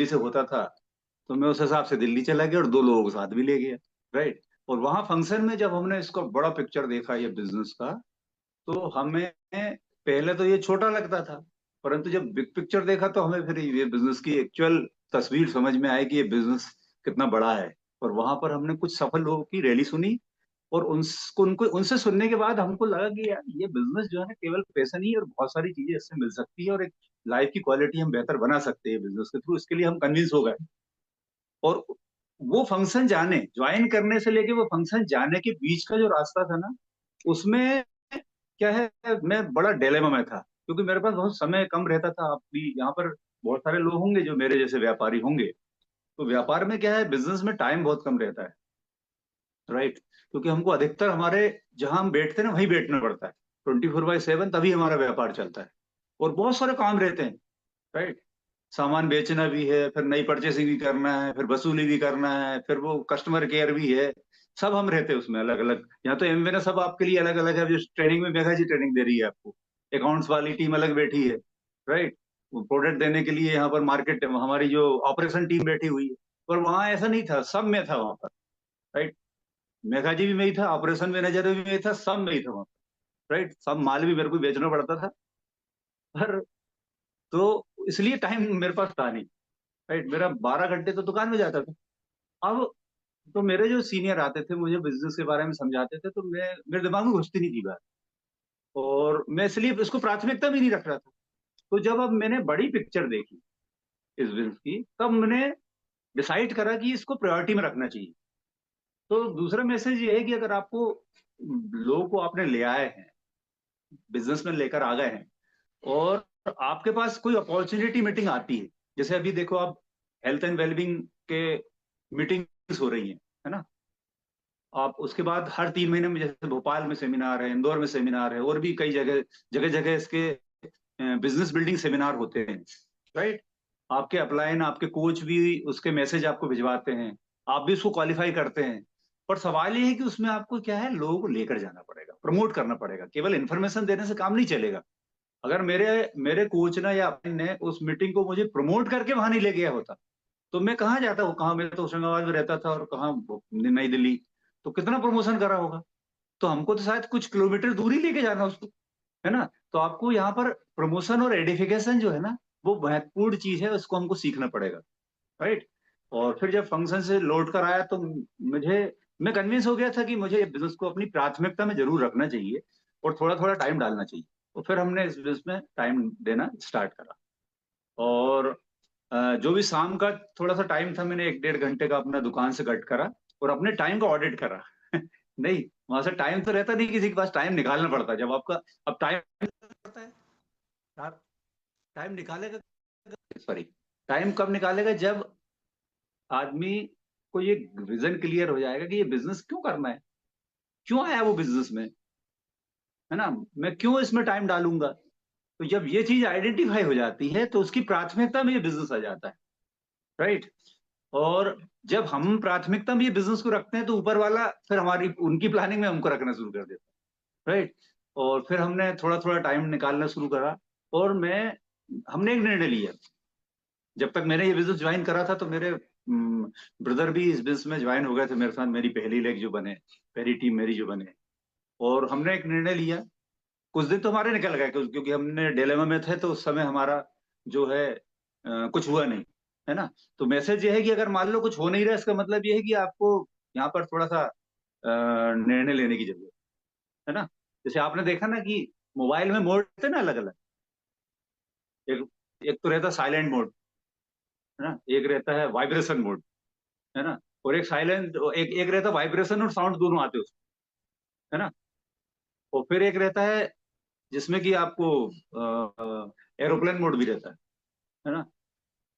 दिल्ली से होता था, तो मैं उस हिसाब से दिल्ली चला गया और 2 लोगों के साथ भी ले गया। राइट। और वहां फंक्शन में जब हमने इसका बड़ा पिक्चर देखा ये बिजनेस का, तो हमें पहले तो ये छोटा लगता था, परंतु जब बिग पिक्चर देखा तो हमें फिर ये बिजनेस की एक्चुअल तस्वीर समझ में आई कि ये बिजनेस कितना बड़ा है। और वहां पर हमने कुछ सफल लोगों की रैली सुनी, और उनको उनको उनसे सुनने के बाद हमको लगा कि यार ये बिजनेस जो है ना केवल पैसा नहीं है, और बहुत सारी चीजें इससे मिल सकती है, और एक लाइफ की क्वालिटी हम बेहतर बना सकते हैं बिजनेस के थ्रू। इसके लिए हम कन्विंस हो गए। और वो फंक्शन जाने ज्वाइन करने से लेके वो फंक्शन जाने के बीच का जो रास्ता था ना, उसमें क्या है, मैं बड़ा डिलेमा में था, क्योंकि मेरे पास बहुत समय कम रहता था। आप भी यहाँ पर बहुत सारे लोग होंगे जो मेरे जैसे व्यापारी होंगे। तो व्यापार में क्या है, बिजनेस में टाइम बहुत कम रहता है। राइट। क्योंकि हमको अधिकतर हमारे जहां हम बैठते हैं ना वहीं बैठना पड़ता है 24/7, तभी हमारा व्यापार चलता है। और बहुत सारे काम रहते हैं। राइट। सामान बेचना भी है, फिर नई परचेसिंग भी करना है, फिर वसूली भी करना है, फिर वो कस्टमर केयर भी है। सब हम रहते हैं उसमें अलग अलग। यहाँ तो एमवे ने सब आपके लिए अलग अलग है। जो ट्रेनिंग में मेघा जी ट्रेनिंग दे रही है आपको, अकाउंट्स वाली टीम अलग बैठी है। राइट। प्रोडक्ट देने के लिए यहाँ पर मार्केट हमारी जो ऑपरेशन टीम बैठी हुई है। पर वहां ऐसा नहीं था, सब में था वहां पर। राइट। मेघा जी भी में ही था, ऑपरेशन मैनेजर भी में ही था, सब में ही था वहां पर। राइट। सब माल भी मेरे को बेचना पड़ता था। पर तो इसलिए टाइम मेरे पास था नहीं। राइट। मेरा 12 घंटे तो दुकान में जाता था। अब तो मेरे जो सीनियर आते थे मुझे बिजनेस के बारे में समझाते थे, तो मैं मेरे दिमाग में घुसती नहीं थी बात। और मैं इसलिए इसको प्राथमिकता भी नहीं रख रहा था। तो जब अब मैंने बड़ी पिक्चर देखी इस बिजनेस की, तब मैंने डिसाइड करा कि इसको प्रायोरिटी में रखना चाहिए। तो दूसरा मैसेज ये है कि अगर आपको लोगों को आपने ले आए हैं, बिजनेस में लेकर आ गए हैं, और आपके पास कोई अपॉर्चुनिटी मीटिंग आती है, जैसे अभी देखो आप, हेल्थ एंड वेलबींग के मीटिंग्स हो रही है ना। आप उसके बाद हर 3 महीने में, जैसे भोपाल में सेमिनार है, इंदौर में सेमिनार है, और भी कई जगह जगह जगह इसके बिजनेस बिल्डिंग सेमिनार होते हैं। राइट। आपके अपलाइन आपके कोच भी उसके मैसेज आपको भिजवाते हैं, आप भी उसको क्वालिफाई करते हैं। पर सवाल ये है कि उसमें आपको क्या है, लोगों को लेकर जाना पड़ेगा, प्रमोट करना पड़ेगा। केवल इन्फॉर्मेशन देने से काम नहीं चलेगा। अगर मेरे मेरे कोच ने या अपने ने उस मीटिंग को मुझे प्रमोट करके वहां नहीं ले गया होता, तो मैं कहाँ जाता हूँ, कहाँ, मैं तो होशंगाबाद में रहता था, और कहाँ नई दिल्ली। तो कितना प्रमोशन करा होगा। तो हमको तो शायद कुछ किलोमीटर दूर ही लेके जाना उसको, है ना। तो आपको यहाँ पर प्रमोशन और एडिफिकेशन जो है ना, वो महत्वपूर्ण चीज है, उसको हमको सीखना पड़ेगा। राइट। और फिर जब फंक्शन से लौट कर आया तो मुझे मैं कन्विंस हो गया था कि मुझे बिजनेस को अपनी प्राथमिकता में जरूर रखना चाहिए, और थोड़ा थोड़ा टाइम डालना चाहिए। तो फिर हमने इस बिजनेस में टाइम देना स्टार्ट करा। और जो भी शाम का थोड़ा सा टाइम था, मैंने 1-1.5 घंटे का अपना दुकान से कट करा, और अपने टाइम का ऑडिट करा। नहीं, वहां से टाइम तो रहता नहीं किसी के पास, टाइम निकालना पड़ता है जब आपका। अब टाइम पड़ता है, आप टाइम निकालेगा, सॉरी, टाइम कब निकालेगा, जब आदमी को ये विजन क्लियर हो जाएगा कि ये बिजनेस क्यों करना है, क्यों आया वो बिजनेस में, है ना, मैं क्यों इसमें टाइम डालूंगा। तो जब ये चीज आइडेंटिफाई हो जाती है, तो उसकी प्राथमिकता में ये बिजनेस आ जाता है। राइट। और जब हम प्राथमिकता में ये बिजनेस को रखते हैं, तो ऊपर वाला फिर हमारी उनकी प्लानिंग में हमको रखना शुरू कर देता है। राइट। और फिर हमने थोड़ा थोड़ा टाइम निकालना शुरू करा। और मैं हमने एक निर्णय लिया। जब तक मैंने ये बिजनेस ज्वाइन करा था, तो मेरे ब्रदर भी इस बिजनेस में ज्वाइन हो गए थे मेरे साथ, मेरी पहली लेग जो बने, पहली टीम मेरी जो बने। और हमने एक निर्णय लिया। कुछ दिन तो हमारे निकल गए, क्योंकि हमने डिलेमा में थे, तो उस समय हमारा जो है कुछ हुआ नहीं, है ना। तो मैसेज ये है कि अगर मान लो कुछ हो नहीं रहा, इसका मतलब ये है कि आपको यहाँ पर थोड़ा सा निर्णय लेने की जरूरत है ना। जैसे आपने देखा ना कि मोबाइल में मोड होते हैं ना अलग अलग। एक एक तो रहता साइलेंट मोड, है ना, एक रहता है वाइब्रेशन मोड, है ना, और एक साइलेंट, एक एक रहता वाइब्रेशन और साउंड दोनों आते हैं उसमें, है ना। और फिर एक रहता है जिसमें कि आपको एरोप्लेन मोड भी रहता है ना।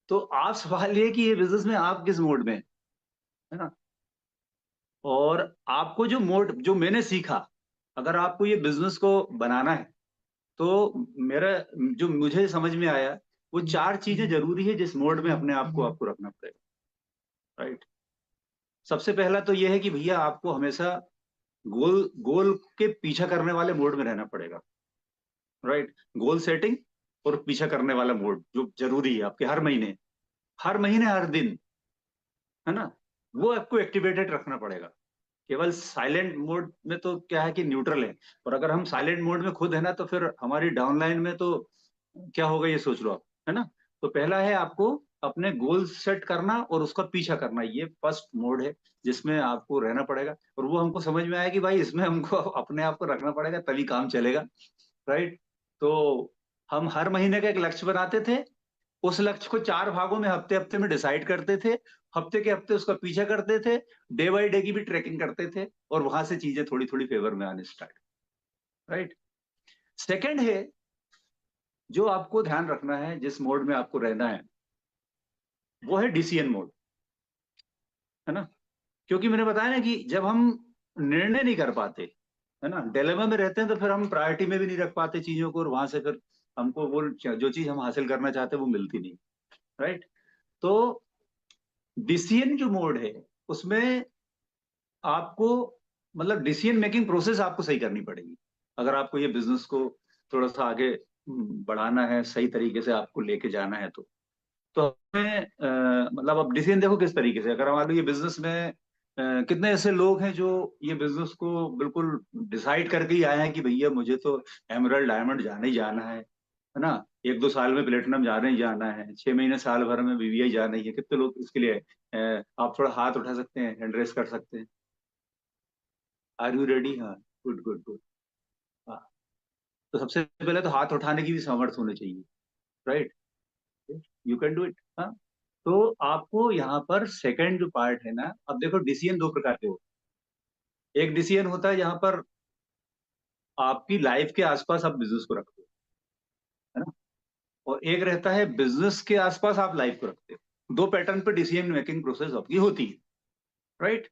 तो आप सवाल ये कि ये बिजनेस में आप किस मोड में है ना। और आपको जो मोड जो मैंने सीखा, अगर आपको ये बिजनेस को बनाना है, तो मेरा जो मुझे समझ में आया, वो 4 चीजें जरूरी है जिस मोड में अपने आप को आपको रखना पड़ेगा। राइट। सबसे पहला तो ये है कि भैया आपको हमेशा गोल गोल के पीछा करने वाले मोड में रहना पड़ेगा। राइट। गोल सेटिंग और पीछा करने वाला मोड जो जरूरी है आपके हर महीने। हर महीने हर दिन, है ना, वो आपको एक्टिवेटेड रखना पड़ेगा। केवल साइलेंट मोड में तो क्या है कि न्यूट्रल है, और अगर हम साइलेंट मोड में खुद है ना, तो फिर हमारी डाउनलाइन में तो क्या होगा ये सोच लो आप, है ना। तो पहला है आपको अपने गोल सेट करना और उसका पीछा करना, ये फर्स्ट मोड है जिसमें आपको रहना पड़ेगा। और वो हमको समझ में आया कि भाई इसमें हमको अपने आप को रखना पड़ेगा तभी काम चलेगा, राइट। तो हम हर महीने का एक लक्ष्य बनाते थे, उस लक्ष्य को 4 भागों में हफ्ते हफ्ते में डिसाइड करते थे, हफ्ते के हफ्ते उसका पीछा करते थे, डे बाई डे की भी ट्रैकिंग करते थे, और वहां से चीजें थोड़ी थोड़ी फेवर में आने स्टार्ट, राइट। सेकंड है, जो आपको ध्यान रखना है, जिस मोड में आपको रहना है, वो है डिसीजन मोड, है ना। क्योंकि मैंने बताया ना कि जब हम निर्णय नहीं कर पाते, है ना, डिलेमा में रहते हैं, तो फिर हम प्रायोरिटी में भी नहीं रख पाते चीजों को, और वहां से फिर हमको वो जो चीज हम हासिल करना चाहते हैं वो मिलती नहीं, राइट। तो डिसीजन जो मोड है, उसमें आपको मतलब डिसीजन मेकिंग प्रोसेस आपको सही करनी पड़ेगी, अगर आपको ये बिजनेस को थोड़ा सा आगे बढ़ाना है, सही तरीके से आपको लेके जाना है। तो हमें मतलब अब डिसीजन देखो किस तरीके से, अगर मान लो ये बिजनेस में कितने ऐसे लोग हैं जो ये बिजनेस को बिल्कुल डिसाइड करके ही आए हैं कि भैया मुझे तो एमरल्ड डायमंड जाना ही जाना है ना, 1-2 साल में प्लेटिनम जाना ही जाना है, 6 महीने साल भर में बीवीआई जाना ही है। कितने लोग इसके लिए आप थोड़ा हाथ उठा सकते हैं, हैंड रेस कर सकते हैं। Are you ready? हाँ, गुड गुड गुड। हाँ, तो सबसे पहले तो हाथ उठाने की भी सामर्थ्य होनी चाहिए, right. You can do it. हाँ, तो आपको यहाँ पर सेकंड जो पार्ट है ना, अब देखो डिसीजन दो प्रकार के होते हैं। एक डिसीजन होता है जहां पर आपकी लाइफ के आसपास आप बिजनेस को रखते हो, है ना, और एक रहता है बिजनेस के आसपास आप लाइफ को रखते हो। दो पैटर्न पे डिसीजन मेकिंग प्रोसेस आपकी होती है, राइट।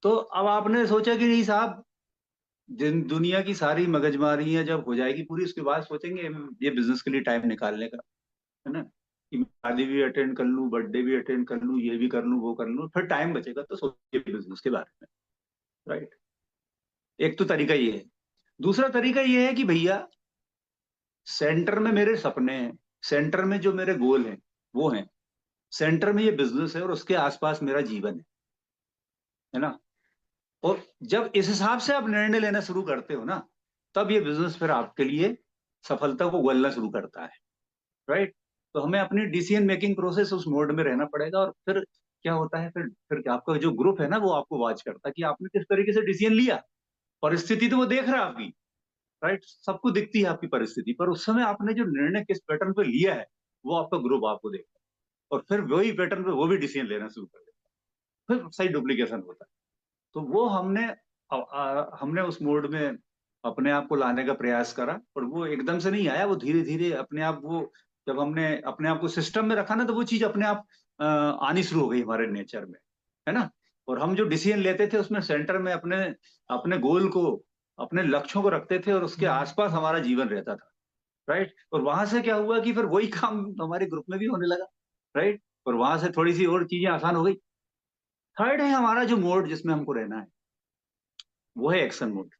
तो अब आपने सोचा कि नहीं साहब, दुनिया की सारी मगजमारियां जब हो जाएगी पूरी, उसके बाद सोचेंगे ये बिजनेस के लिए टाइम निकालने का, है ना, कि मैं शादी भी अटेंड कर लूं, बर्थडे भी अटेंड कर लूं, ये भी कर लूं, वो कर लूं, फिर टाइम बचेगा तो सोचिए बिजनेस के बारे में, राइट। एक तो तरीका ये है। दूसरा तरीका ये है कि भैया सेंटर में मेरे सपने हैं, सेंटर में जो मेरे गोल हैं वो हैं, सेंटर में ये बिजनेस है और उसके आसपास मेरा जीवन है ना। और जब इस हिसाब से आप निर्णय लेना शुरू करते हो ना, तब ये बिजनेस फिर आपके लिए सफलता को उगलना शुरू करता है, राइट। तो हमें अपनी डिसीजन मेकिंग प्रोसेस उस मोड में रहना पड़ेगा, और फिर क्या होता है, फिर आपका जो ग्रुप है ना वो आपको वॉच करता है कि आपने किस तरीके से डिसीजन लिया। परिस्थिति तो वो देख रहा है आपकी, राइट, सबको दिखती है आपकी परिस्थिति, पर उस समय आपने जो निर्णय किस पैटर्न पे लिया है वो आपका ग्रुप आपको देखता है, और फिर वही पैटर्न पे वो भी डिसीजन लेना शुरू कर देता है, फिर सही डुप्लीकेशन होता है। तो वो हमने उस मोड में अपने आप को लाने का प्रयास करा, और वो एकदम से नहीं आया, वो धीरे धीरे अपने आप वो, जब हमने अपने आप को सिस्टम में रखा ना, तो वो चीज अपने आप आनी शुरू हो गई हमारे नेचर में, है ना। और हम जो डिसीजन लेते थे उसमें सेंटर में अपने अपने गोल को, अपने लक्ष्यों को रखते थे, और उसके आसपास हमारा जीवन रहता था, राइट। और वहां से क्या हुआ कि फिर वही काम हमारे ग्रुप में भी होने लगा, राइट। और वहां से थोड़ी सी और चीजें आसान हो गई। थर्ड है हमारा जो मोड जिसमें हमको रहना है, वो है एक्शन मोड।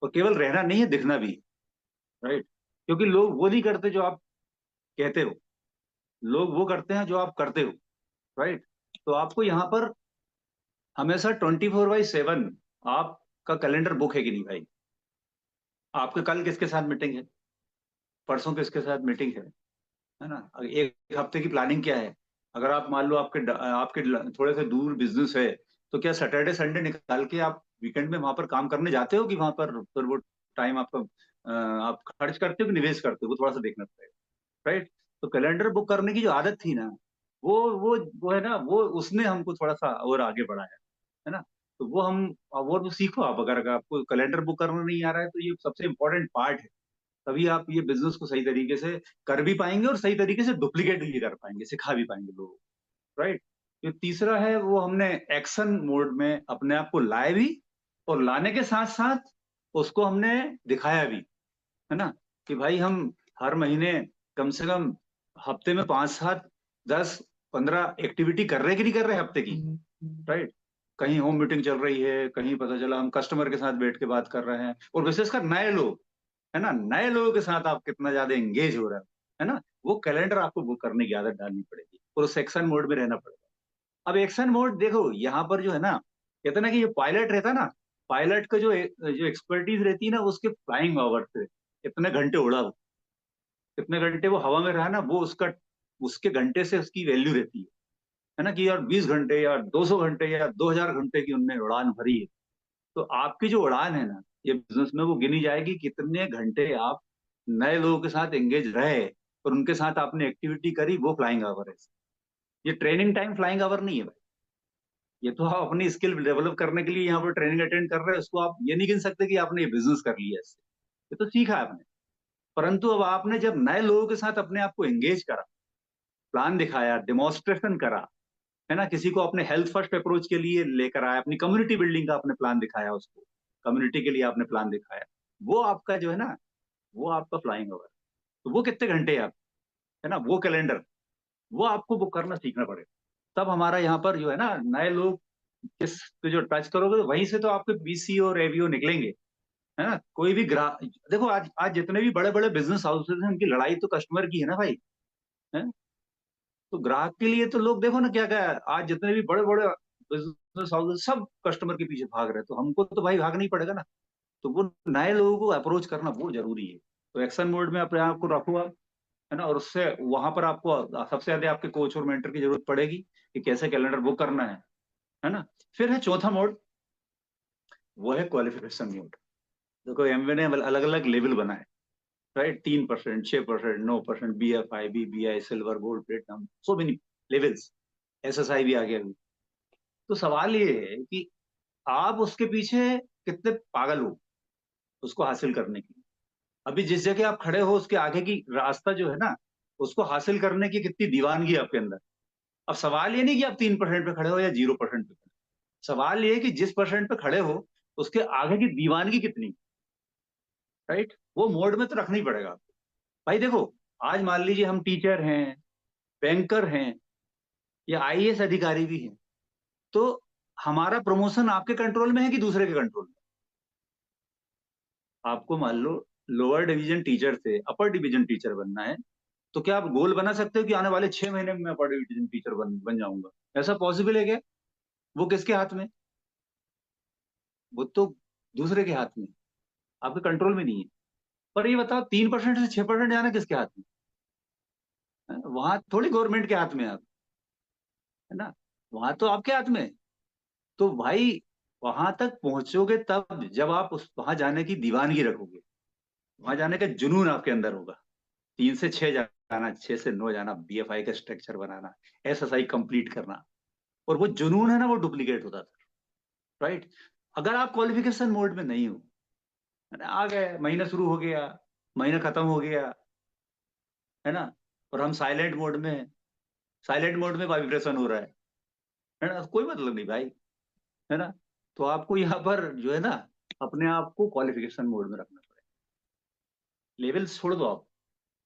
और केवल रहना नहीं है, दिखना भी, राइट। क्योंकि लोग वो नहीं करते जो आप कहते हो, लोग वो करते हैं जो आप करते हो, राइट। तो आपको यहाँ पर हमेशा 24/7 आपका कैलेंडर बुक है कि नहीं भाई, आपके कल किसके साथ मीटिंग है, परसों किसके साथ मीटिंग है ना, एक हफ्ते की प्लानिंग क्या है। अगर आप मान लो आपके थोड़े से दूर बिजनेस है, तो क्या सैटरडे संडे निकाल के आप वीकेंड में वहां पर काम करने जाते हो, कि वहां पर फिर वो टाइम आपका आप खर्च करते हो कि निवेश करते हो, वो थोड़ा सा देखना पड़ेगा, राइट। तो कैलेंडर बुक करने की जो आदत थी ना, वो है ना, वो उसने हमको थोड़ा सा और आगे बढ़ाया, है ना। तो वो हम, वो सीखो आप, अगर आपको कैलेंडर बुक करना नहीं आ रहा है तो ये सबसे इंपॉर्टेंट पार्ट है। तभी आप ये बिजनेस को सही तरीके से कर भी पाएंगे, और सही तरीके से डुप्लीकेट भी कर पाएंगे, सिखा भी पाएंगे लोगों को, राइट। जो तीसरा है वो हमने एक्शन मोड में अपने आप को लाए भी, और लाने के साथ साथ उसको हमने दिखाया भी, है ना, कि भाई हम हर महीने कम से कम हफ्ते में 5, 7, 10, 15 एक्टिविटी कर रहे हैं कि नहीं कर रहे हैं हफ्ते की, राइट। कहीं होम मीटिंग चल रही है, कहीं पता चला हम कस्टमर के साथ बैठ के बात कर रहे हैं, और विशेषकर नए लोग, है ना, नए लोगों के साथ आप कितना ज्यादा एंगेज हो रहे हो, है ना। वो कैलेंडर आपको बुक करने की आदत डालनी पड़ेगी और उस एक्शन मोड में रहना पड़ेगा। अब एक्शन मोड देखो यहाँ पर जो है ना, कहते ना कि ये पायलट रहता ना, पायलट का जो एक्सपर्टीज रहती है ना, उसके फ्लाइंग आवर्स से कितने घंटे उड़ा वो, कितने घंटे वो हवा में रहा ना, वो उसका उसके घंटे से उसकी वैल्यू रहती है ना, कि यार 20 घंटे या 200 घंटे या 2000 घंटे की उनने उड़ान भरी है। तो आपकी जो उड़ान है ना, ये बिजनेस में वो गिनी जाएगी कितने घंटे आप नए लोगों के साथ एंगेज रहे और उनके साथ आपने एक्टिविटी करी, वो फ्लाइंग आवर है। ये ट्रेनिंग टाइम फ्लाइंग आवर नहीं है भाई। ये तो आप अपनी स्किल डेवलप करने के लिए यहाँ पर ट्रेनिंग अटेंड कर रहे हैं, उसको आप ये नहीं गिन सकते कि आपने ये बिजनेस कर लिया इससे। ये तो सीखा आपने। परंतु अब आपने जब नए लोगों के साथ अपने आप को एंगेज करा, प्लान दिखाया, डेमोन्स्ट्रेशन करा, है ना, किसी को अपने हेल्थ फर्स्ट अप्रोच के लिए लेकर आया, अपनी कम्युनिटी बिल्डिंग का आपने प्लान दिखाया, उसको कम्युनिटी के लिए आपने प्लान दिखाया, वो आपका जो है ना, वो आपका फ्लाइंग ओवर। तो वो कितने घंटे आप, है ना, वो कैलेंडर, वो आपको बुक करना सीखना पड़ेगा। तब हमारा यहाँ पर जो है ना, नए लोग किस पे जो टच करोगे, तो वहीं से तो आपके बीसी और एवीओ निकलेंगे, है ना। कोई भी ग्राहक देखो, आज आज जितने भी बड़े बड़े बिजनेस हाउसेज हैं, उनकी लड़ाई तो कस्टमर की है ना भाई, है। तो ग्राहक के लिए तो लोग देखो ना क्या क्या है, आज जितने भी बड़े बड़े बिजनेस हाउसेज सब कस्टमर के पीछे भाग रहे हैं, तो हमको तो भाई भागना ही पड़ेगा ना। तो वो नए लोगों को अप्रोच करना बहुत जरूरी है। तो एक्शन मोड में अपने आप को रखो आप, है ना, और उससे वहां पर आपको सबसे ज्यादा आपके कोच और मेंटर की जरूरत पड़ेगी कि कैसे कैलेंडर बुक करना है ना। फिर है चौथा मोड, वो है क्वालिफिकेशन मोड। देखो एमवे ने अलग अलग लेवल बनाए, right, 3%, 6%, 9%, BFI, BBI, silver, gold, platinum, so many levels, SSI भी आ गया अभी। तो सवाल ये है कि आप उसके पीछे कितने पागल हो उसको हासिल करने के लिए। अभी जिस जगह आप खड़े हो उसके आगे की रास्ता जो है ना, उसको हासिल करने की कितनी दीवानगी है आपके अंदर। अब सवाल ये नहीं कि आप 3% पे खड़े हो या 0% पे खड़े हो। सवाल ये है कि जिस परसेंट पे खड़े हो उसके आगे की दीवानगी कितनी, राइट। वो मोड में तो रखना ही पड़ेगा आपको। भाई देखो, आज मान लीजिए हम टीचर हैं, बैंकर हैं, या IAS अधिकारी भी हैं, तो हमारा प्रमोशन आपके कंट्रोल में है कि दूसरे के कंट्रोल में। आपको मान लो लोअर डिवीजन टीचर से अपर डिवीजन टीचर बनना है, तो क्या आप गोल बना सकते हो कि आने वाले 6 महीने में मैं अपर डिवीजन टीचर बन जाऊंगा? ऐसा पॉसिबल है क्या? वो किसके हाथ में? वो तो दूसरे के हाथ में, आपके कंट्रोल में नहीं है। पर ये बताओ, 3% से 6% जाना किसके हाथ में है? वहां थोड़ी गवर्नमेंट के हाथ में है आप, है ना, वहां तो आपके हाथ में है। तो भाई वहां तक पहुंचोगे तब जब आप उस वहां जाने की दीवानगी रखोगे, वहां जाने का जुनून आपके अंदर होगा। 3 से 6 जाना, 6 से 9 जाना, BFI का स्ट्रक्चर बनाना, SSI कंप्लीट करना, और वो जुनून है ना, वो डुप्लीकेट होता था, राइट। अगर आप क्वालिफिकेशन मोड में नहीं हो, है ना, आ गए, महीना शुरू हो गया, महीना खत्म हो गया, है ना, और हम साइलेंट मोड में हैं, साइलेंट मोड में वाइब्रेशन हो रहा है ना, कोई मतलब नहीं भाई, है ना। तो आपको यहाँ पर जो है ना, अपने आप को क्वालिफिकेशन मोड में रखना पड़ेगा। लेवल्स छोड़ दो आप,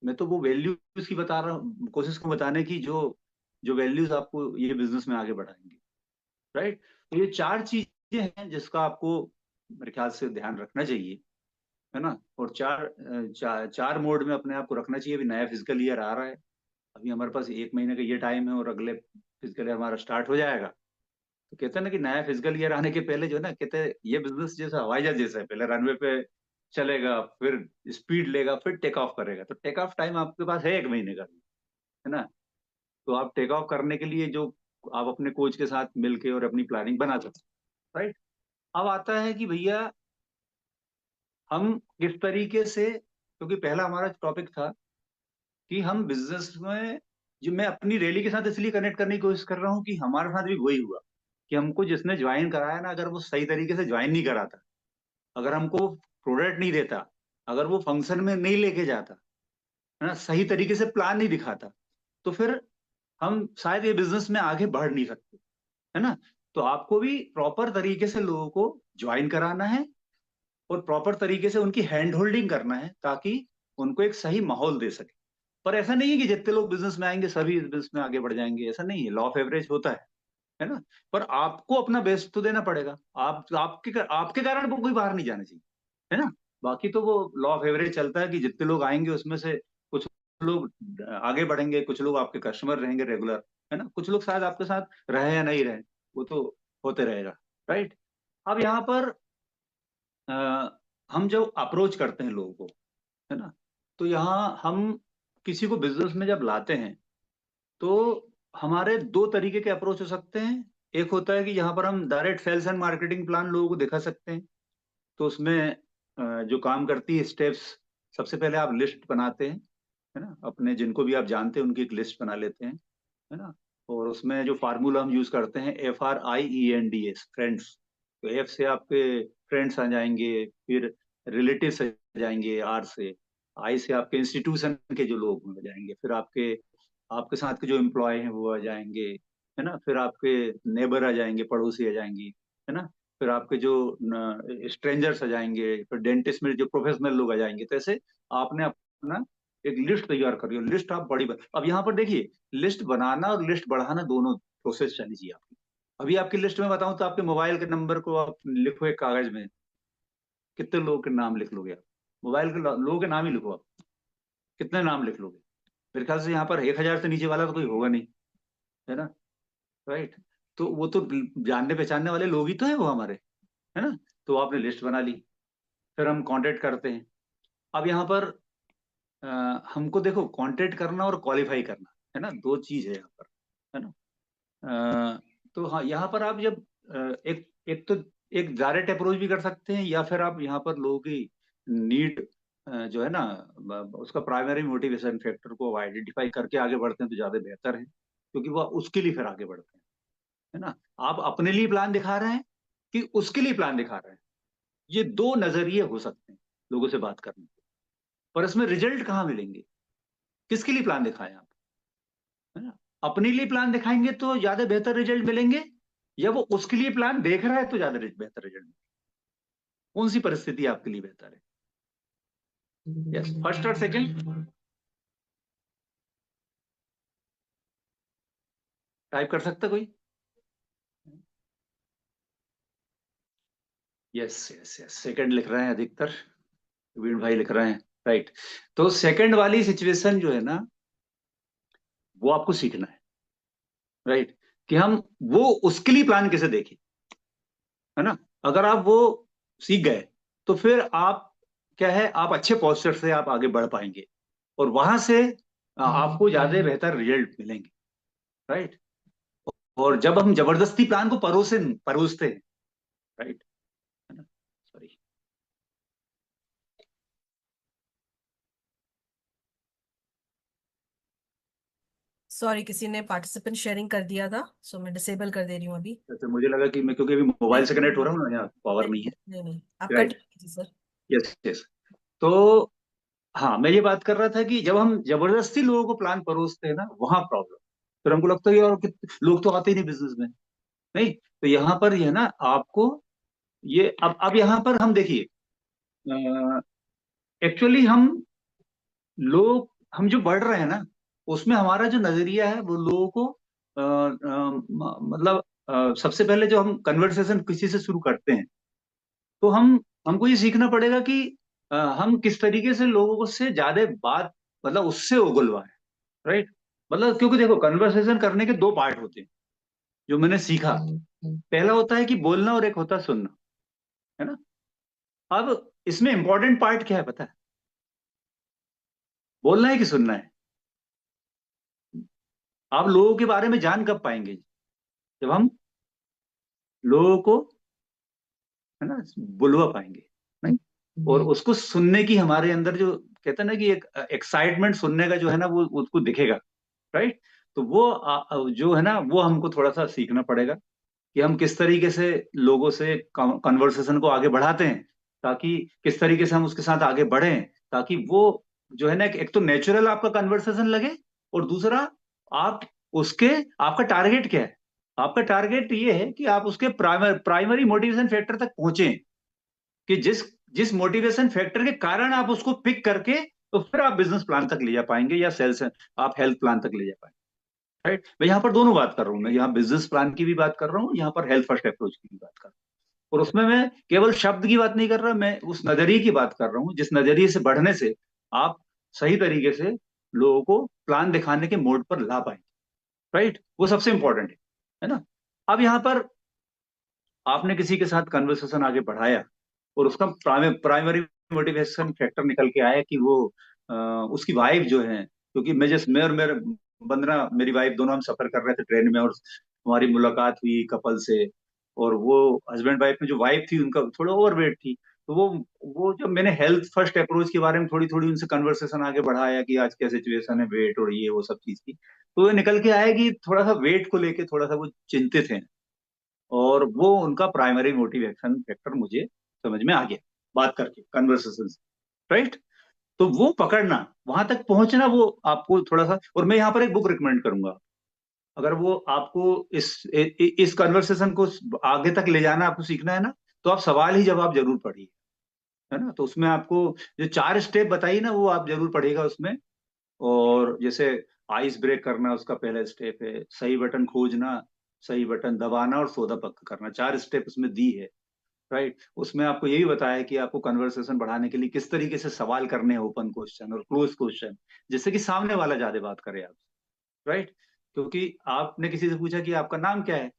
मैं तो वो वैल्यूज की बता रहा हूँ, कोशिश को बताने की, जो जो वैल्यूज आपको ये बिजनेस में आगे बढ़ाएंगे, राइट। तो ये 4 चीजें हैं जिसका आपको मेरे ख्याल से ध्यान रखना चाहिए, है ना। और चार मोड में अपने आप को रखना चाहिए। अभी नया फिजिकल ईयर आ रहा है, अभी हमारे पास 1 महीने का ये टाइम है, और अगले फिजिकल ईयर हमारा स्टार्ट हो जाएगा। तो कहते हैं ना कि नया फिजिकल ईयर आने के पहले जो है ना, कहते हैं ये बिजनेस जैसा हवाई जहाज जैसा है, पहले रनवे पे चलेगा, फिर स्पीड लेगा, फिर टेक ऑफ करेगा। तो टेक ऑफ टाइम आपके पास है 1 महीने का, है ना। तो आप टेक ऑफ करने के लिए जो आप अपने कोच के साथ मिलके और अपनी प्लानिंग बना सकते हैं, राइट। अब आता है कि भैया हम किस तरीके से, क्योंकि पहला हमारा टॉपिक था कि हम बिजनेस में, जो मैं अपनी रैली के साथ इसलिए कनेक्ट करने की कोशिश कर रहा हूँ कि हमारे साथ भी वही हुआ कि हमको जिसने ज्वाइन कराया ना, अगर वो सही तरीके से ज्वाइन नहीं कराता, अगर हमको प्रोडक्ट नहीं देता, अगर वो फंक्शन में नहीं लेके जाता, है ना, सही तरीके से प्लान नहीं दिखाता, तो फिर हम शायद ये बिजनेस में आगे बढ़ नहीं सकते, है ना। तो आपको भी प्रॉपर तरीके से लोगों को ज्वाइन कराना है और प्रॉपर तरीके से उनकी हैंड होल्डिंग करना है, ताकि उनको एक सही माहौल दे सके। पर ऐसा नहीं है कि जितने लोग बिजनेस में आएंगे सभी इस बिजनेस में आगे बढ़ जाएंगे, ऐसा नहीं है, लॉ ऑफ एवरेज होता है ना। पर आपको अपना बेस्ट तो देना पड़ेगा। आपके कारण वो कोई बाहर नहीं जाना चाहिए, है ना। बाकी तो वो लॉ ऑफ एवरेज चलता है कि जितने लोग आएंगे उसमें से कुछ लोग आगे बढ़ेंगे, कुछ लोग आपके कस्टमर रहेंगे रेगुलर, है ना, कुछ लोग शायद आपके साथ रहे या नहीं रहे, वो तो होते रहेगा, राइट। अब यहाँ पर हम जो अप्रोच करते हैं लोगों को, है ना, तो यहाँ हम किसी को बिजनेस में जब लाते हैं तो हमारे दो तरीके के अप्रोच हो सकते हैं। एक होता है कि यहाँ पर हम direct sales and marketing plan लोगों को दिखा सकते हैं। तो उसमें जो काम करती है स्टेप्स, सबसे पहले आप लिस्ट बनाते हैं, है ना, अपने जिनको भी आप जानते हैं उनकी एक लिस्ट बना लेते हैं, है ना। और उसमें जो फार्मूला हम यूज करते हैं, FRIENDS, फ्रेंड्स। तो एफ से आपके फ्रेंड्स आ जाएंगे, फिर रिलेटिव्स आ जाएंगे आर से, आई से आपके इंस्टीट्यूशन के जो लोग हो जाएंगे, फिर आपके आपके साथ के जो एम्प्लॉय हैं वो आ जाएंगे, है ना, फिर आपके नेबर आ जाएंगे, पड़ोसी आ जाएंगी, है ना, फिर आपके जो स्ट्रेंजर्स आ जाएंगे, फिर डेंटिस्ट में जो प्रोफेशनल लोग आ जाएंगे। तो ऐसे आपने अपना एक लिस्ट तैयार करिए। लिस्ट आप अब यहाँ पर देखिए, लिस्ट बनाना और लिस्ट बढ़ाना दोनों प्रोसेस चलनी चाहिए आपकी। अभी आपकी लिस्ट में बताऊं तो आपके मोबाइल के नंबर को आप लिखो एक कागज में, कितने लोगों के नाम लिख लोगे आप? मोबाइल के लोगों के नाम ही लिखो आप, कितने नाम लिख लोगे? मेरे ख्याल से यहाँ पर 1,000 से नीचे वाला तो कोई होगा नहीं, है ना, राइट। तो वो तो जानने पहचानने वाले लोग ही तो है वो हमारे, है ना। तो आपने लिस्ट बना ली, फिर हम कांटेक्ट करते हैं। अब यहाँ पर हमको देखो, कांटेक्ट करना और क्वालिफाई करना, है ना, दो चीज है यहाँ पर, है ना। तो हाँ, यहाँ पर आप जब एक एक तो एक डायरेक्ट अप्रोच भी कर सकते हैं, या फिर आप यहाँ पर लोगों की नीड जो है ना, उसका प्राइमरी मोटिवेशन फैक्टर को आइडेंटिफाई करके आगे बढ़ते हैं तो ज्यादा बेहतर है, क्योंकि वो उसके लिए फिर आगे बढ़ते हैं, है ना। आप अपने लिए प्लान दिखा रहे हैं कि उसके लिए प्लान दिखा रहे हैं, ये दो नजरिए हो सकते हैं लोगों से बात करने के। पर इसमें रिजल्ट कहाँ मिलेंगे? किसके लिए प्लान दिखाएं आप, है ना? अपने लिए प्लान दिखाएंगे तो ज्यादा बेहतर रिजल्ट मिलेंगे, या वो उसके लिए प्लान देख रहा है तो ज्यादा बेहतर रिजल्ट मिलेंगे? कौन सी परिस्थिति आपके लिए बेहतर है? यस, फर्स्ट और सेकंड टाइप कर सकता कोई? यस यस यस, सेकंड लिख रहे हैं अधिकतर, वीण भाई लिख रहे हैं, राइट। तो सेकंड वाली सिचुएशन जो है ना, वो आपको सीखना है, राइट, कि हम वो उसके लिए प्लान कैसे देखें, है ना। अगर आप वो सीख गए तो फिर आप क्या है, आप अच्छे पोस्चर से आप आगे बढ़ पाएंगे, और वहां से आपको ज्यादा बेहतर रिजल्ट मिलेंगे, राइट। और जब हम जबरदस्ती प्लान को परोसते हैं, राइट, है ना, सॉरी। सॉरी, किसी ने पार्टिसिपेंट शेयरिंग कर दिया था, सो मैं डिसेबल कर दे रही हूँ अभी। तो मुझे लगा कि मैं, क्योंकि अभी मोबाइल नहीं से कनेक्ट हो रहा नहीं हूँ ना, यहाँ पावर नहीं नहीं है, नहीं नहीं, आप राइट। कंटिन्यू कीजिए सर। Yes yes. तो हाँ, मैं ये बात कर रहा था कि जब हम जबरदस्ती लोगों को प्लान परोसते हैं ना, वहां प्रॉब्लम। फिर हमको लगता है यार लोग तो आते ही नहीं बिजनेस में, नहीं। तो यहाँ पर ये है ना, आपको ये अब यहाँ पर हम देखिए, एक्चुअली हम जो बढ़ रहे हैं ना, उसमें हमारा जो नजरिया है वो लोगों को मतलब सबसे पहले जो हम कन्वर्सेशन किसी से शुरू करते हैं, तो हमको ये सीखना पड़ेगा कि हम किस तरीके से लोगों को से ज्यादा बात, मतलब उससे उगलवाएं, राइट। मतलब क्योंकि देखो, कन्वर्सेशन करने के दो पार्ट होते हैं जो मैंने सीखा। पहला होता है कि बोलना, और एक होता है सुनना, है ना। अब इसमें इंपॉर्टेंट पार्ट क्या है पता है? बोलना है कि सुनना है? आप लोगों के बारे में जान कब पाएंगे? जब हम लोगों को, है ना, बुलवा पाएंगे, नहीं। और उसको सुनने की हमारे अंदर जो कहते हैं ना कि एक एक्साइटमेंट सुनने का जो है ना, वो उसको दिखेगा, राइट। तो वो जो है ना, वो हमको थोड़ा सा सीखना पड़ेगा कि हम किस तरीके से लोगों से कन्वर्सेशन को आगे बढ़ाते हैं, ताकि किस तरीके से हम उसके साथ आगे बढ़ें, ताकि वो जो है ना, एक तो नेचुरल आपका कन्वर्सेशन लगे, और दूसरा आप उसके, आपका टारगेट क्या है? आपका टारगेट ये है कि आप उसके प्राइमरी मोटिवेशन फैक्टर तक पहुंचे, कि जिस जिस मोटिवेशन फैक्टर के कारण आप उसको पिक करके, तो फिर आप बिजनेस प्लान तक ले जा पाएंगे, या सेल्स आप हेल्थ प्लान तक ले जा पाएंगे, राइट। मैं यहाँ पर दोनों बात कर रहा हूँ, मैं यहाँ बिजनेस प्लान की भी बात कर रहा हूँ, यहाँ पर हेल्थ फर्स्ट अप्रोच की भी बात कर रहा हूँ। और उसमें मैं केवल शब्द की बात नहीं कर रहा, मैं उस नजरिए की बात कर रहा हूँ जिस नजरिए से बढ़ने से आप सही तरीके से लोगों को प्लान दिखाने के मोड पर ला पाएंगे, राइट? वो सबसे इंपॉर्टेंट है ना? अब यहाँ पर आपने किसी के साथ कन्वर्सेशन आगे बढ़ाया और उसका प्राइमरी मोटिवेशन फैक्टर निकल के आया कि वो अ, उसकी वाइफ जो है, क्योंकि मैं और मेरे बंदना, मेरी वाइफ, दोनों हम सफर कर रहे थे ट्रेन में और हमारी मुलाकात हुई कपल से। और वो हस्बैंड वाइफ में जो वाइफ थी उनका थोड़ा ओवरवेट थी। तो वो जब मैंने हेल्थ फर्स्ट अप्रोच के बारे में थोड़ी थोड़ी उनसे कन्वर्सेशन आगे बढ़ाया कि आज क्या सिचुएशन है, वेट और ये वो सब चीज की, तो ये निकल के आया कि थोड़ा सा वेट को लेके थोड़ा सा वो चिंतित हैं। और वो उनका प्राइमरी मोटिवेशन फैक्टर मुझे समझ में आ गया बात करके, कन्वर्सेशन से, राइट? तो वो पकड़ना, वहां तक पहुंचना, वो आपको थोड़ा सा, और मैं यहाँ पर एक बुक रिकमेंड करूंगा। अगर वो आपको इस कन्वर्सेशन को आगे तक ले जाना, आपको सीखना है ना, तो आप सवाल ही जवाब जरूर पढ़िए, है ना? तो उसमें आपको जो 4 स्टेप बताई ना, वो आप जरूर पढ़िएगा उसमें। और जैसे आइस ब्रेक करना उसका पहला स्टेप है, सही बटन खोजना, सही बटन दबाना और सौदा पक्का करना, 4 स्टेप उसमें दी है, राइट? उसमें आपको यही बताया है कि आपको कन्वर्सेशन बढ़ाने के लिए किस तरीके से सवाल करने हैं, ओपन क्वेश्चन और क्लोज क्वेश्चन, जिससे कि सामने वाला ज्यादा बात करे आप, राइट? क्योंकि आपने किसी से पूछा कि आपका नाम क्या है,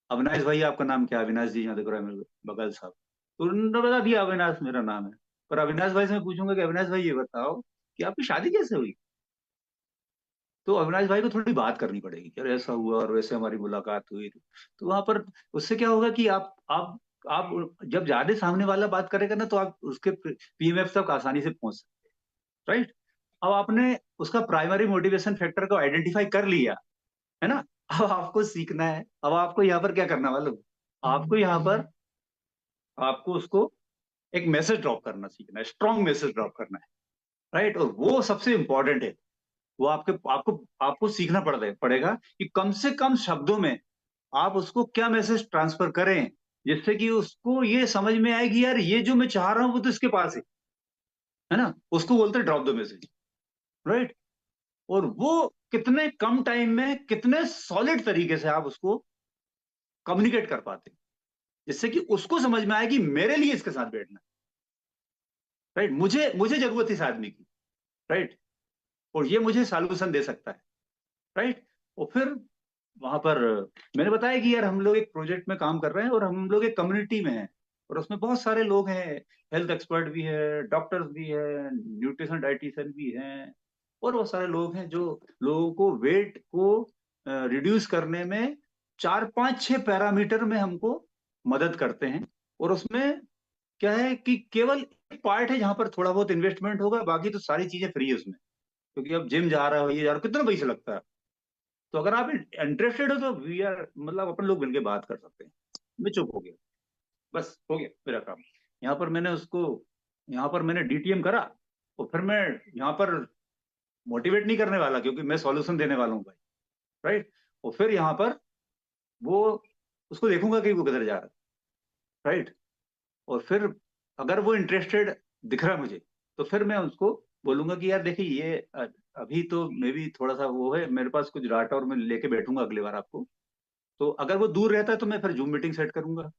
अविनाश भाई आपका नाम क्या है, अविनाश जी यहाँ देख रहे हैं मेरे बगल साहब, तो उन्होंने बता दिया अविनाश मेरा नाम है। पर अविनाश भाई से मैं पूछूंगा कि अविनाश भाई ये बताओ कि आपकी शादी कैसे हुई, तो अविनाश भाई को थोड़ी बात करनी पड़ेगी कि अरे ऐसा हुआ और वैसे हमारी मुलाकात हुई। तो वहां पर उससे क्या होगा कि आप जब ज्यादा सामने वाला बात करेगा ना, तो आप उसके पीएमएफ तक आसानी से पहुंच सकते हैं, राइट? अब आपने उसका प्राइमरी मोटिवेशन फैक्टर को आइडेंटिफाई कर लिया, है ना? अब आपको सीखना है, अब आपको यहाँ पर क्या करना वालों, आपको यहाँ पर आपको उसको एक मैसेज ड्रॉप करना सीखना है, स्ट्रॉन्ग मैसेज ड्रॉप करना है, राइट? और वो सबसे इंपॉर्टेंट है। वो आपको आपको सीखना पड़ेगा कि कम से कम शब्दों में आप उसको क्या मैसेज ट्रांसफर करें, जिससे कि उसको ये समझ में आएगी यार ये जो मैं चाह रहा हूं वो तो इसके पास है ना? उसको बोलते हैं ड्रॉप द मैसेज, राइट? और वो कितने कम टाइम में कितने सॉलिड तरीके से आप उसको कम्युनिकेट कर पाते हैं, जिससे कि उसको समझ में आए कि मेरे लिए इसके साथ बैठना, राइट? मुझे मुझे जरूरत है इस आदमी की, राइट? और ये मुझे सॉल्यूशन दे सकता है, राइट? और फिर वहां पर मैंने बताया कि यार हम लोग एक प्रोजेक्ट में काम कर रहे हैं और हम लोग एक कम्युनिटी में हैं, और उसमें बहुत सारे लोग हैं, हेल्थ एक्सपर्ट भी है, डॉक्टर्स भी है, न्यूट्रिशन डाइटिशियन भी हैं, और बहुत सारे लोग हैं जो लोगों को वेट को रिड्यूस करने में 4 5 6 पैरामीटर में हमको मदद करते हैं। और उसमें क्या है कि केवल एक पार्ट है जहां पर थोड़ा बहुत इन्वेस्टमेंट होगा, बाकी तो सारी चीजें फ्री है उसमें, क्योंकि अब जिम जा रहा हो, ये जा रहा हो, कितना पैसा लगता है। तो अगर आप इंटरेस्टेड हो तो वी आर, मतलब अपन लोग मिलके बात कर सकते हैं। मैं चुप हो गया, बस हो गया मेरा काम। यहाँ पर मैंने उसको, यहाँ पर मैंने डीटीएम करा, और फिर मैं यहाँ पर मोटिवेट नहीं करने वाला, क्योंकि मैं सॉल्यूशन देने वाला हूँ भाई, राइट? और फिर यहाँ पर वो, उसको देखूंगा कि वो किधर जा रहा है, राइट? और फिर अगर वो इंटरेस्टेड दिख रहा है मुझे, तो फिर मैं उसको बोलूंगा कि यार देखिए ये अभी तो मे भी थोड़ा सा वो है, मेरे पास कुछ डाटा और मैं लेके बैठूंगा अगली बार आपको। तो अगर वो दूर रहता है तो मैं फिर जूम मीटिंग सेट करूंगा,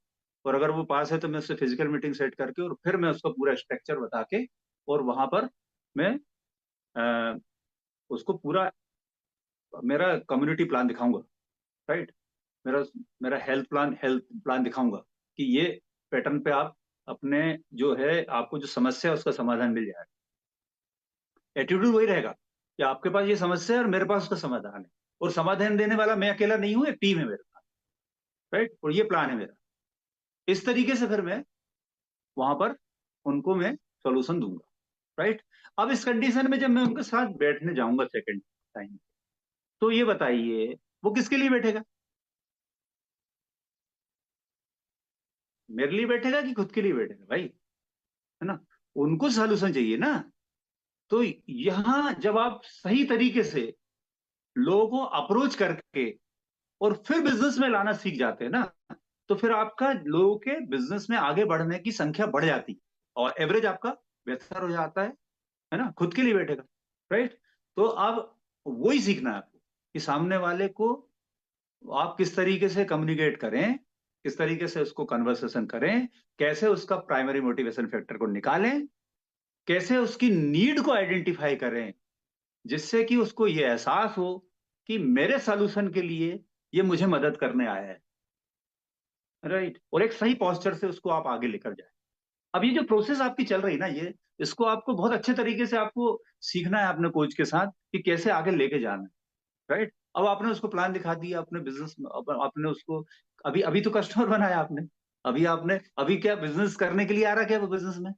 और अगर वो पास है तो मैं उससे फिजिकल मीटिंग सेट करके और फिर मैं उसका पूरा स्ट्रक्चर बता के, और वहां पर मैं अ, उसको पूरा मेरा कम्युनिटी प्लान दिखाऊंगा, राइट? मेरा मेरा हेल्थ प्लान दिखाऊंगा कि ये पैटर्न पे आप अपने, जो है आपको जो समस्या है उसका समाधान मिल जाएगा। एटीट्यूड वही रहेगा कि आपके पास ये समस्या है और मेरे पास उसका समाधान है, और समाधान देने वाला मैं अकेला नहीं हूँ, एक टीम है मेरे पास, राइट? और ये प्लान है मेरा। इस तरीके से फिर मैं वहां पर उनको मैं सोल्यूशन दूंगा, राइट? अब इस कंडीशन में जब मैं उनके साथ बैठने जाऊंगा सेकंड टाइम, तो ये बताइए वो किसके लिए बैठेगा? मेरे लिए बैठेगा कि खुद के लिए बैठेगा भाई, है ना? उनको सोल्यूशन चाहिए ना। तो यहाँ जब आप सही तरीके से लोगों को अप्रोच करके और फिर बिजनेस में लाना सीख जाते हैं ना, तो फिर आपका लोगों के बिजनेस में आगे बढ़ने की संख्या बढ़ जाती है, और एवरेज आपका बेहतर हो जाता है ना? खुद के लिए बैठेगा, राइट? तो अब वही सीखना है आपको कि सामने वाले को आप किस तरीके से कम्युनिकेट करें, किस तरीके से उसको कन्वर्सेशन करें, कैसे उसका प्राइमरी मोटिवेशन फैक्टर को निकालें, कैसे उसकी नीड को आइडेंटिफाई करें, जिससे कि उसको ये एहसास हो कि मेरे सॉल्यूशन के लिए ये मुझे मदद करने आया है, राइट। और एक सही पॉस्चर से उसको आप आगे लेकर जाए। अब ये जो प्रोसेस आपकी चल रही है ना, ये इसको आपको बहुत अच्छे तरीके से आपको सीखना है अपने कोच के साथ कि कैसे आगे लेके जाना है, राइट। अब आपने उसको प्लान दिखा दिया अपने बिजनेस में, आपने उसको अभी अभी तो कस्टमर बनाया आपने, अभी क्या बिजनेस करने के लिए आ रहा है क्या वो बिजनेस में?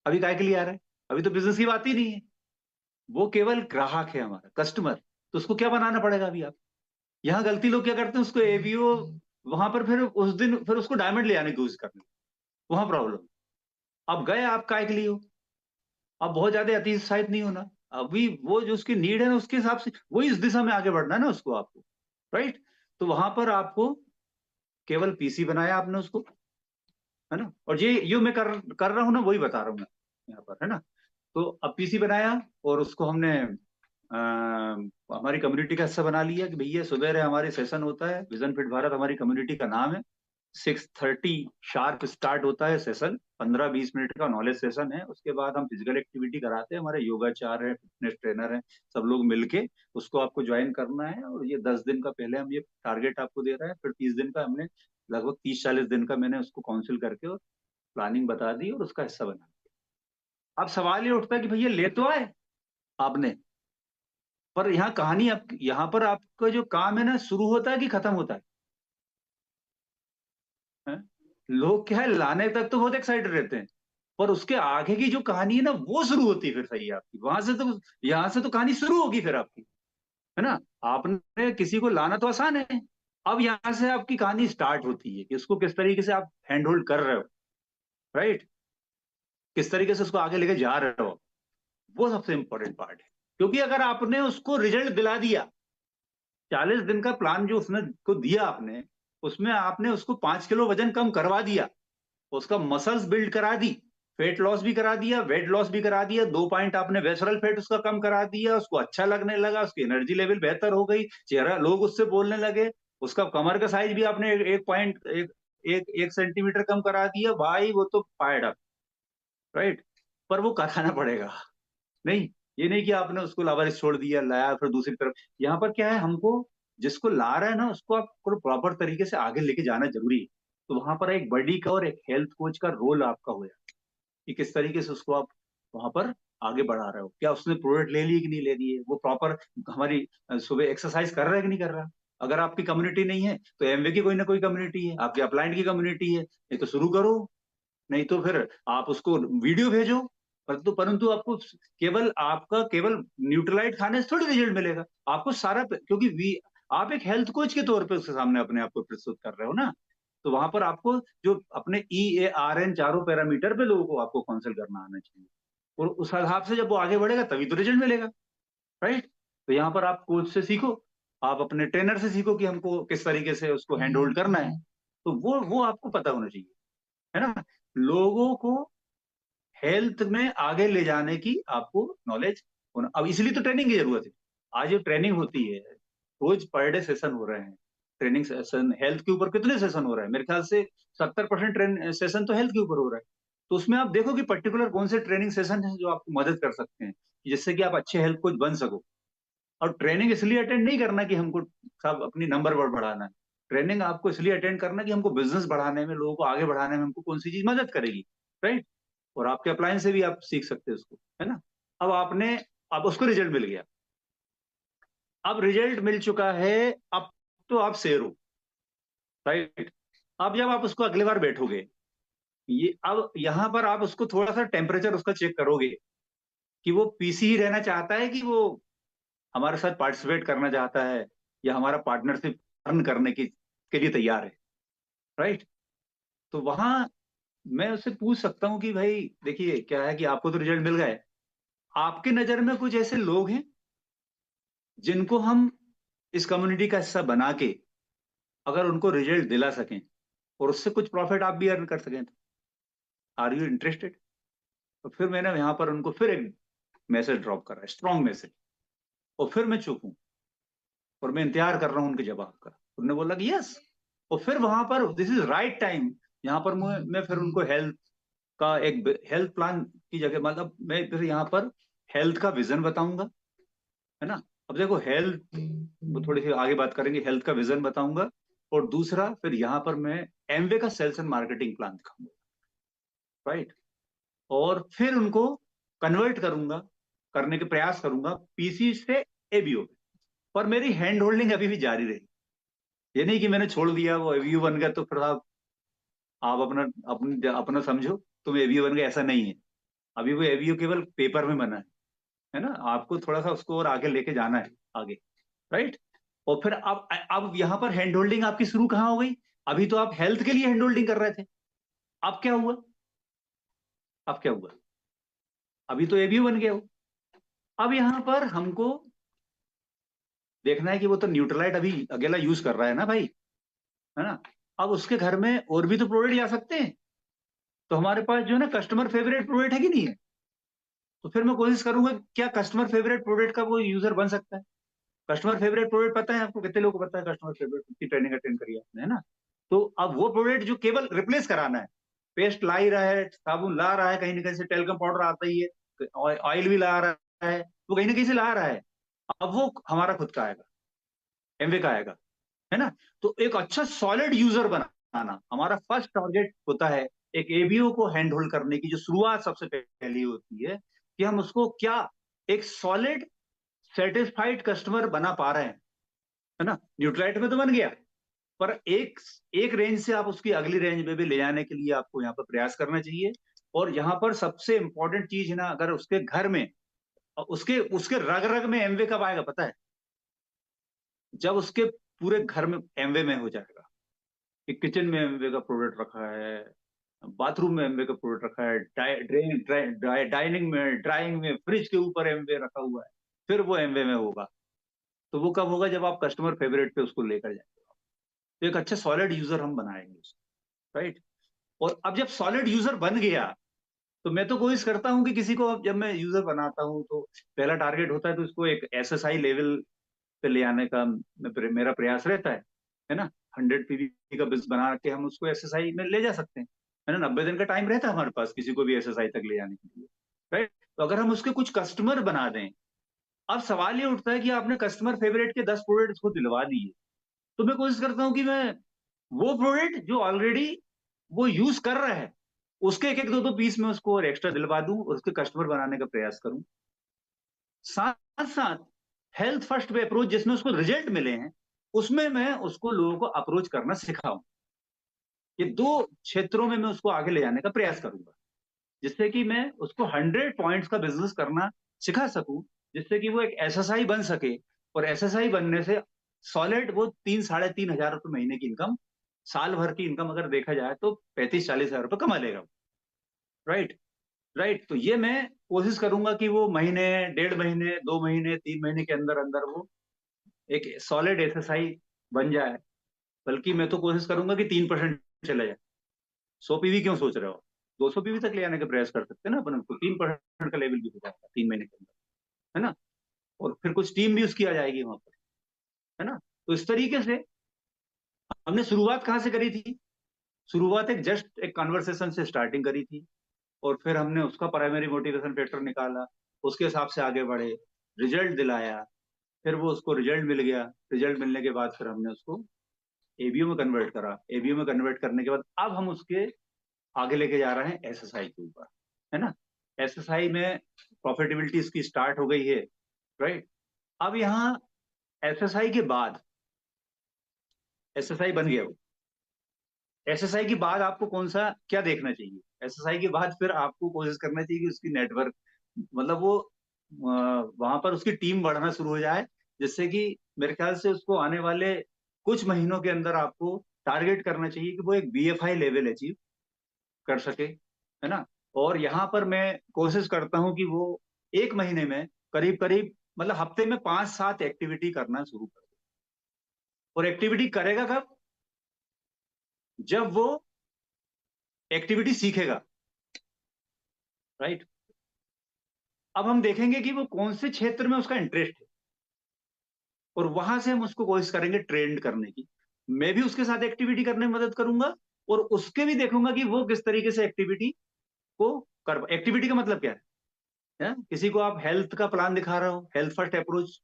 अभी काय के लिए आ रहा है? अभी तो बिजनेस की बात ही नहीं है, वो केवल ग्राहक है हमारा, कस्टमर। तो उसको क्या बनाना पड़ेगा अभी आप? यहाँ गलती लोग क्या करते हैं, उसको एबीओ, वहां पर फिर उस दिन फिर उसको डायमंड ले आने की कोशिश करते हैं, वहां प्रॉब्लम। अब गए आप काय के लिए हो, अब बहुत ज्यादा अति उत्साहित नहीं होना। अभी वो जो उसकी नीड है ना, उसके हिसाब से वही इस दिशा में आगे बढ़ना है ना उसको, आपको, राइट। तो वहां पर आपको केवल पीसी बनाया आपने उसको, है ना। और ये मैं कर रहा हूँ ना, वही बता रहा हूँ मैं यहाँ पर, है ना। तो अब पीसी बनाया और उसको हमने हमारी कम्युनिटी का हिस्सा बना लिया कि भैया सुबह हमारे सेशन होता है, विजन फिट भारत हमारी कम्युनिटी का नाम है। 6:30 शार्प स्टार्ट होता है सेशन, 15-20 मिनट का नॉलेज सेशन है। उसके बाद हम फिजिकल एक्टिविटी कराते हैं, हमारे योगाचार्य है, फिटनेस ट्रेनर है, सब लोग मिलके उसको आपको ज्वाइन करना है। और ये 10 दिन का पहले हम ये टारगेट आपको दे रहे हैं, फिर 30 दिन का हमने लगभग 30-40 दिन का मैंने उसको काउंसिल करके और प्लानिंग बता दी और उसका हिस्सा बना दिया। अब सवाल ये उठता है कि भैया ले तो आए आपने, पर यहाँ कहानी आप, यहाँ पर आपका जो काम है ना, शुरू होता है कि खत्म होता है? लोग क्या है, लाने तक तो बहुत एक्साइटेड रहते हैं, पर उसके आगे की जो कहानी है ना, वो शुरू होती है फिर, सही है आपकी, वहां से तो, यहाँ से तो कहानी शुरू होगी फिर आपकी, है ना। आपने किसी को लाना तो आसान है, अब यहाँ से आपकी कहानी स्टार्ट होती है कि उसको किस तरीके से आप हैंड होल्ड कर रहे हो, राइट। किस तरीके से उसको आगे लेके जा रहे हो, वो सबसे इंपॉर्टेंट पार्ट है। क्योंकि अगर आपने उसको रिजल्ट दिला दिया, 40 दिन का प्लान जो उसने को दिया आपने, उसमें आपने उसको 5 किलो वजन कम करवा दिया, उसका मसल्स बिल्ड करा दी, फेट लॉस भी करा दिया, वेट लॉस भी करा दिया, 2 पॉइंट आपने वेसरल फेट उसका कम करा दिया, उसको अच्छा लगने लगा, उसकी एनर्जी लेवल बेहतर हो गई, चेहरा लोग उससे बोलने लगे, उसका कमर का साइज भी आपने 1 सेंटीमीटर कम करा दिया, भाई वो तो फायर्ड अप, राइट। पर वो कराना पड़ेगा, नहीं, ये नहीं कि आपने उसको लावारिस छोड़ दिया, लाया फिर दूसरी तरफ। यहाँ पर क्या है, हमको जिसको ला रहा है ना, उसको आपको प्रॉपर तरीके से आगे लेके जाना जरूरी है। तो वहां पर एक बडी का और एक हेल्थ कोच का रोल आपका हो जाता है कि किस तरीके से उसको आप वहां पर आगे बढ़ा रहे हो, क्या उसने प्रोडक्ट ले ली कि नहीं ले ली है, वो प्रॉपर हमारी सुबह एक्सरसाइज कर रहा है कि नहीं कर रहा। अगर आपकी कम्युनिटी नहीं है तो एमवे की कोई ना कोई कम्युनिटी है, आपके अपलाइंट की कम्युनिटी है, नहीं तो शुरू करो, नहीं तो फिर आप उसको वीडियो भेजो। परंतु आपको केवल आपका केवल न्यूट्रलाइट खाने से थोड़ी रिजल्ट मिलेगा, आपको सारा, क्योंकि आप एक हेल्थ कोच के तौर पे उसके सामने अपने आप को प्रस्तुत कर रहे हो ना। तो वहां पर आपको जो अपने EARN चारों पैरामीटर पे लोगों को आपको काउंसिल करना आना चाहिए, और उस हिसाब से जब वो आगे बढ़ेगा तभी तो रिजल्ट मिलेगा, राइट। तो यहाँ पर आप कोच से सीखो, आप अपने ट्रेनर से सीखो कि हमको किस तरीके से उसको हैंड होल्ड करना है। तो वो आपको पता होना चाहिए, है ना। लोगों को हेल्थ में आगे ले जाने की आपको नॉलेज होना, अब इसलिए तो ट्रेनिंग की जरूरत है। आज जो ट्रेनिंग होती है, रोज पर डे सेशन हो रहे हैं, ट्रेनिंग सेशन हेल्थ के ऊपर कितने सेशन हो रहे हैं, मेरे ख्याल से 70% ट्रेन सेशन तो हेल्थ के ऊपर हो रहा है। तो उसमें आप देखो कि पर्टिकुलर कौन से ट्रेनिंग सेशन है जो आपको मदद कर सकते हैं जिससे कि आप अच्छे हेल्थ कोच बन सको। और ट्रेनिंग इसलिए अटेंड नहीं करना कि हमको सब अपनी नंबर बढ़ाना है, ट्रेनिंग आपको इसलिए अटेंड करना कि हमको बिजनेस बढ़ाने में, लोगों को आगे बढ़ाने में हमको कौन सी चीज मदद करेगी, राइट। और आपके अप्लायंस से भी आप सीख सकते हैं उसको, है ना। अब आपने, अब उसको रिजल्ट मिल गया, अब रिजल्ट मिल चुका है, अब तो आप शेर हो, राइट। अब जब आप उसको अगली बार बैठोगे, ये अब यहां पर आप उसको थोड़ा सा टेम्परेचर उसका चेक करोगे कि वो पीसी ही रहना चाहता है कि वो हमारे साथ पार्टिसिपेट करना चाहता है, या हमारा पार्टनरशिप अर्न करने की के लिए तैयार है, राइट। तो वहां मैं उससे पूछ सकता हूँ कि भाई देखिए क्या है कि आपको तो रिजल्ट मिल गए, आपके नजर में कुछ ऐसे लोग हैं जिनको हम इस कम्युनिटी का हिस्सा बना के अगर उनको रिजल्ट दिला सकें और उससे कुछ प्रॉफिट आप भी अर्न कर सकें, तो आर यू इंटरेस्टेड? तो फिर मैंने यहाँ पर उनको फिर एक मैसेज ड्रॉप करा, स्ट्रॉन्ग मैसेज, और फिर मैं चुप हूँ और मैं इंतजार कर रहा हूँ उनके जवाब का। उन्होंने बोला कि यस। और फिर वहां पर दिस इज राइट टाइम, यहाँ पर मैं फिर उनको हेल्थ का एक हेल्थ प्लान की जगह, मतलब मैं फिर यहाँ पर हेल्थ का विजन बताऊंगा, है ना। अब देखो हेल्थ, वो थोड़ी सी आगे बात करेंगे, हेल्थ का विजन बताऊंगा, और दूसरा फिर यहाँ पर मैं एमवे का सेल्स एंड मार्केटिंग प्लान दिखाऊंगा, राइट। और फिर उनको कन्वर्ट करूंगा, करने के प्रयास करूंगा पीसी से एबीओ में। पर मेरी हैंड होल्डिंग अभी भी जारी रही। ये नहीं कि मैंने छोड़ दिया, वो एबीओ बन गया तो फिर आप अपना अपना समझो तुम एबीओ बन गए, ऐसा नहीं है। अभी वो एबीओ केवल पेपर में बना है ना। आपको थोड़ा सा उसको और आगे लेके जाना है, आगे, राइट। और फिर अब यहाँ पर हैंड होल्डिंग आपकी शुरू कहाँ हो गई। अभी तो आप हेल्थ के लिए हैंड होल्डिंग कर रहे थे, अब क्या हुआ, अब क्या हुआ, अभी तो एबीओ बन गया हो। अब यहाँ पर हमको देखना है कि वो तो न्यूट्रलाइट अभी अकेला यूज कर रहा है ना भाई, है ना। अब उसके घर में और भी तो प्रोडक्ट जा सकते हैं, तो हमारे पास जो है ना कस्टमर फेवरेट प्रोडक्ट है कि नहीं है। तो फिर मैं कोशिश करूंगा क्या कस्टमर फेवरेट प्रोडक्ट का वो यूजर बन सकता है। कस्टमर फेवरेट प्रोडक्ट पता है आपको, कितने लोगों को पता है कस्टमर फेवरेट, की ट्रेनिंग अटेंड करी आपने, है ना। तो अब वो प्रोडक्ट जो केवल रिप्लेस कराना है, पेस्ट ला ही रहा है, साबुन ला रहा है, कहीं ना कहीं से टेल्कम पाउडर आता ही है, ऑयल भी ला रहा है, वो कहीं ना कहीं से ला रहा है। अब वो हमारा खुद का आएगा, एमवे का आएगा, है ना। तो एक अच्छा सॉलिड यूजर बनाना हमारा फर्स्ट टारगेट होता है। एक एबीओ को हैंड होल्ड करने की जो शुरुआत सबसे पहली होती है कि हम उसको क्या एक सॉलिड सेटिस्फाइड कस्टमर बना पा रहे हैं, है ना। न्यूट्रलाइट में तो बन गया, पर एक एक रेंज से आप उसकी अगली रेंज में भी ले जाने के लिए आपको यहाँ पर प्रयास करना चाहिए। और यहाँ पर सबसे इंपॉर्टेंट चीज है ना, अगर उसके घर में, उसके उसके रग रग में एमवे कब आएगा पता है, जब उसके पूरे घर में एमवे में हो जाएगा कि किचन में एमवे का प्रोडक्ट रखा है, बाथरूम में एमवे का प्रोडक्ट रखा है, डाइनिंग में, ड्राइंग में, फ्रिज के ऊपर एमवे रखा हुआ है, फिर वो एमवे में होगा। तो वो कब होगा, जब आप कस्टमर फेवरेट पे उसको लेकर जाएंगे, तो एक अच्छे सॉलिड यूजर हम बनाएंगे उसको, राइट। और अब जब सॉलिड यूजर बन गया, तो मैं तो कोशिश करता हूँ कि किसी को जब मैं यूजर बनाता हूँ तो पहला टारगेट होता है तो इसको एक एसएसआई लेवल पे ले आने का मेरा प्रयास रहता है ना। 100 पीवी का बिज बना के हम उसको एसएसआई में ले जा सकते हैं, है ना। 90 दिन का टाइम रहता है हमारे पास किसी को भी एसएसआई तक ले जाने के लिए, राइट। तो अगर हम उसके कुछ कस्टमर बना दें, अब सवाल ये उठता है कि आपने कस्टमर फेवरेट के 10 प्रोडक्ट उसको दिलवा दिए, तो मैं कोशिश करता हूँ कि मैं वो प्रोडक्ट जो ऑलरेडी वो यूज कर रहा है, उसके एक एक दो दो पीस में उसको और एक्स्ट्रा दिलवा दूं और उसके कस्टमर बनाने का प्रयास करूं। साथ साथ हेल्थ फर्स्ट पे अप्रोच जिसमें उसको रिजल्ट मिले हैं, उसमें मैं उसको लोगों को अप्रोच करना सिखाऊं। ये दो क्षेत्रों में मैं उसको आगे ले जाने का प्रयास करूंगा, जिससे कि मैं उसको 100 पॉइंट्स का बिजनेस करना सिखा सकूं, जिससे कि वो एक एसएसआई बन सके। और एसएसआई बनने से सॉलिड वो 3-3.5 हजार रुपये महीने की इनकम, साल भर की इनकम अगर देखा जाए तो 35-40 हजार रुपये कमा लेगा, राइट। राइट। तो ये मैं कोशिश करूंगा कि वो महीने, 1.5 महीने, 2 महीने, 3 महीने के अंदर अंदर वो एक सॉलिड एसएसआई बन जाए। बल्कि मैं तो कोशिश करूंगा कि 3% चले जाए। 100 पीवी क्यों सोच रहे हो, 200 पीवी तक ले आने का प्रयास कर सकते हैं ना अपन, तो 3% का लेवल भी हो जाएगा 3 महीने के अंदर, है ना। और फिर कुछ टीम भी उसकी आ जाएगी वहां पर, है ना। तो इस तरीके से हमने शुरुआत कहाँ से करी थी, शुरुआत एक जस्ट एक कन्वर्सेशन से स्टार्टिंग करी थी। और फिर हमने उसका प्राइमरी मोटिवेशन फैक्टर निकाला, उसके हिसाब से आगे बढ़े, रिजल्ट दिलाया। फिर वो उसको रिजल्ट मिल गया, रिजल्ट मिलने के बाद फिर हमने उसको एबीओ में कन्वर्ट करा, एबीओ में कन्वर्ट करने के बाद अब हम उसके आगे लेके जा रहे हैं एसएसआई के ऊपर, है ना। एसएसआई में प्रॉफिटेबिलिटी इसकी स्टार्ट हो गई है, राइट। अब यहाँ एसएसआई के बाद, एसएसआई बन गया वो, एसएसआई के बाद आपको कौन सा क्या देखना चाहिए, एसएसआई के बाद फिर आपको कोशिश करना चाहिए कि उसकी नेटवर्क, मतलब वो वहां पर उसकी टीम बढ़ना शुरू हो जाए, जिससे कि मेरे ख्याल से उसको आने वाले कुछ महीनों के अंदर आपको टारगेट करना चाहिए कि वो एक बीएफआई लेवल अचीव कर सके, है ना। और यहाँ पर मैं कोशिश करता हूँ कि वो 1 महीने में करीब करीब, मतलब हफ्ते में 5-7 एक्टिविटी करना शुरू कर दे। और एक्टिविटी करेगा कब, जब वो एक्टिविटी सीखेगा, राइट। अब हम देखेंगे कि वो कौन से क्षेत्र में उसका इंटरेस्ट है, और वहां से हम उसको कोशिश करेंगे ट्रेंड करने की। मैं भी उसके साथ एक्टिविटी करने में मदद करूंगा, और उसके भी देखूंगा कि वो किस तरीके से एक्टिविटी को कर, एक्टिविटी का मतलब क्या है। किसी को आप हेल्थ का प्लान दिखा रहे हो, health first approach,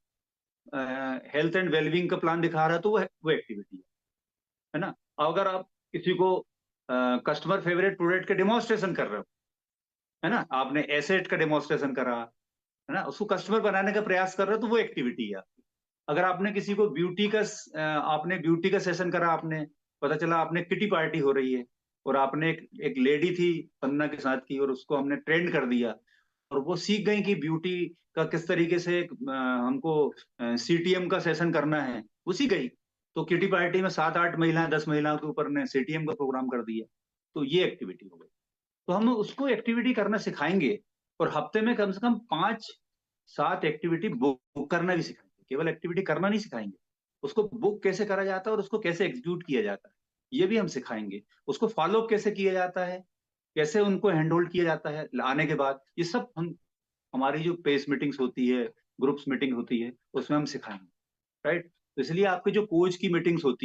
health and wellbeing का प्लान दिखा रहा है तो वो एक्टिविटी है ना। अगर आप किसी को कस्टमर फेवरेट प्रोडक्ट के डेमोन्स्ट्रेशन कर रहे हो, है ना, आपने एसेट का डेमोन्स्ट्रेशन करा, है ना, उसको कस्टमर बनाने का प्रयास कर रहे हो तो वो एक्टिविटी है। अगर आपने किसी को आपने ब्यूटी का सेशन करा, आपने पता चला आपने किटी पार्टी हो रही है और आपने एक लेडी थी पन्ना के साथ की और उसको हमने ट्रेंड कर दिया और वो सीख गई कि ब्यूटी का किस तरीके से हमको सीटीएम का सेशन करना है, वो सीख गई। तो किटी पार्टी में 7-8 महिलाएं 10 महिलाओं के ऊपर ने सीटीएम का प्रोग्राम कर दिया। तो ये एक्टिविटी हो गई। तो हम उसको एक्टिविटी करना सिखाएंगे और हफ्ते में कम से कम 5-7 एक्टिविटी बुक करना भी सिखाएंगे। केवल एक्टिविटी करना नहीं सिखाएंगे, उसको बुक कैसे करा जाता है और उसको कैसे एग्जीक्यूट किया जाता है ये भी हम सिखाएंगे। उसको फॉलो कैसे किया जाता है, कैसे उनको हैंड होल्ड किया जाता है आने के बाद, ये सब हम हमारी जो पेस मीटिंग्स होती है, ग्रुप्स मीटिंग होती है, उसमें हम सिखाएंगे। राइट। तो इसलिए आपके जो कोच की मीटिंग्स होती